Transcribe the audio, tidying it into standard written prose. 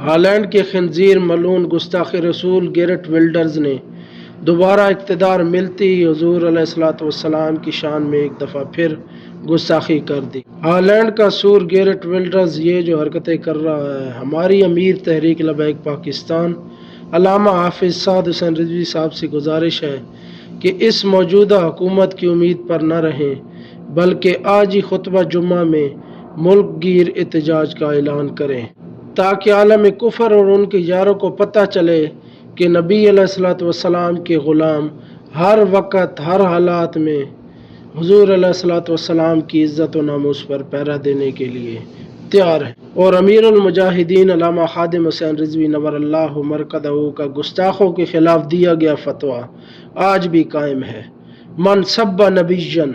Holland کے خنزیر ملعون گستاخ رسول گیرٹ ولڈرز نے دوبارہ اقتدار ملتی ہی حضور علیہ الصلوۃ والسلام کی شان میں ایک دفعہ پھر گستاخی کر دی۔ ہالینڈ کا سور گیرٹ ولڈرز یہ جو حرکتیں کر رہا ہے، ہماری امیر تحریک لبیک پاکستان علامہ حافظ سعد حسین رضوی صاحب سے گزارش ہے کہ اس موجودہ حکومت کی امید پر نہ رہیں، بلکہ آج ہی خطبہ جمعہ میں ملک گیر احتجاج کا اعلان کریں، تاکہ عالم کفر اور ان کے یاروں کو پتہ چلے کہ نبی علیہ الصلوۃ والسلام کے غلام ہر وقت ہر حالات میں حضور علیہ الصلوۃ والسلام کی عزت و ناموس پر پہرا دینے کے لیے تیار ہے۔ اور امیر المجاہدین علامہ خادم حسین رضوی نور اللہ مرقدہ کا گستاخوں کے خلاف دیا گیا فتویٰ آج بھی قائم ہے۔ من سب نبیًا